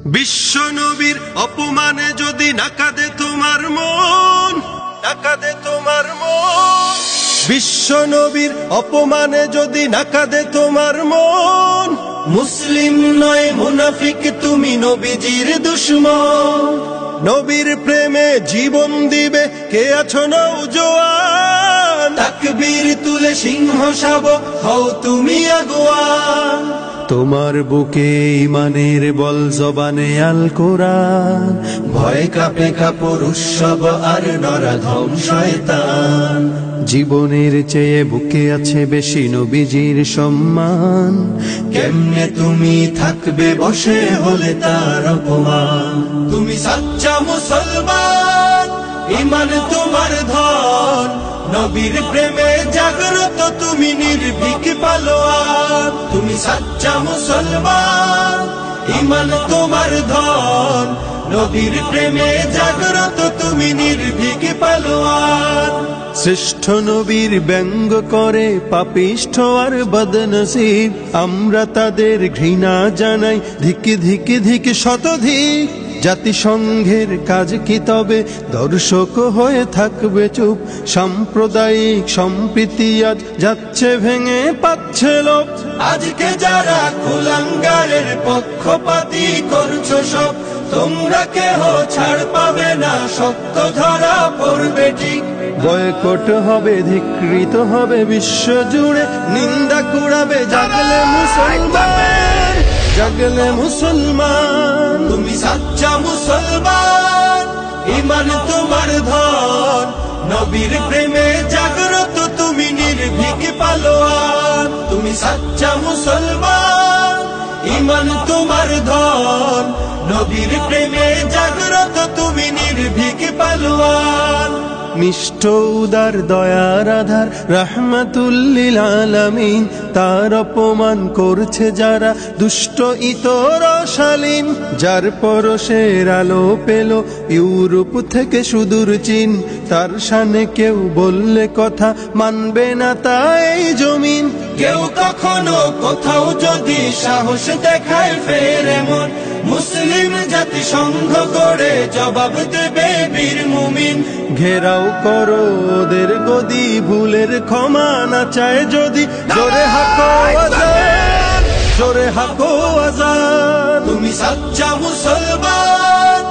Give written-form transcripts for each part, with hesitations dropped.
বিশ্ব নবীর অপমানে যদি না কাঁদে তোমার মন, না কাঁদে তোমার মন। বিশ্ব নবীর অপমানে যদি না কাঁদে তোমার মন, মুসলিম নয় মুনাফিক তুমি, নবীজির দুশমন। নবীর প্রেমে জীবন দিবে কে আছো নওজোয়ান, তাকবীর তুলে সিংহ শাবক হও তুমি আগুয়ান। তোমার বুকে ইমানের বল, জবানে আল কোরআন, ভয় কাঁপে কাপড় উৎসব আর নরাধম শয়তান। জীবনের চেয়ে বুকে আছে বেশি নবীজির সম্মান, কেমনে তুমি থাকবে বসে হলে তার অপমান। তুমি সাচ্চা মুসলমান, ইমান তোমার ধন, নবীর প্রেমে জাগ্রত তুমি নির্ভীক পালোয়ান। তুমি সাচ্চা মুসলমান, ইমান তোমার ধন, নবীর প্রেমে জাগ্রত তুমি নির্ভীক পালোয়ান। শ্রেষ্ঠ নবীর ব্যঙ্গ করে পাপিষ্ঠ আর বদনসিব, আমরা তাদের ঘৃণা জানাই ধিক ধিক ধিক শতধিক। জাতিসংঘের কাজ কি তবে দর্শক হয়ে থাকবে চুপ, সাম্প্রদায়িক সম্প্রীতি আজ যাচ্ছে ভেঙে পাচ্ছে লোক। আজকে যারা কুলাঙ্গারের পক্ষপাতী করছো সব, তোমরা কেহ ছাড় পাবে না, সত্য ধরা পড়বে ঠিক। বয়কট হবে, ধিক্কৃত হবে বিশ্ব জুড়ে, নিন্দা কুড়াবে জাগলে মুসলমান, জাগলে মুসলমান। তুমি সাচ্চা মুসলমান, ইমান তোমার ধন, নবীর প্রেমে জাগ্রত তুমি নির্ভীক পালোয়ান। তুমি সাচ্চা মুসলমান, ইমান তোমার ধন, নবীর প্রেমে জাগ্রত তুমি নির্ভীক পালোয়ান। নিষ্ঠ উদার দয়ার আধার রাহমাতুল লিল আলামিন, তার অপমান করছে যারা দুষ্ট ইতর শালীন। যার পরশের আলো পেল ইউরোপ থেকে সুদূর চীন, তার শানে কেউ বললে কথা মানবে না তাই জমিন। কেউ কখনো কোথাও যদি সাহস দেখায় ফের এমন, মুসলিম জাতি সংঘ করে জবাব দেবে বীর মুমিন। ঘেরাও করো ওদের গদি, ভুলের ক্ষমা না চায় যদি, জোরে হাঁকো আজান, জোরে হাঁকো আজান। তুমি সাচ্চা মুসলমান,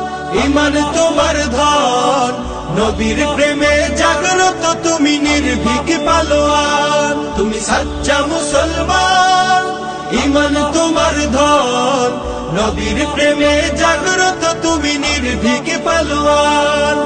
ইমান তোমার ধন, নবীর প্রেমে জাগ্রত তুমি নির্ভীক পালোয়ান। তুমি সাচ্চা মুসলমান, ইমান তোমার ধন, নবীর প্রেমে জাগ্রত তুমি নির্ভীক পালোয়ান।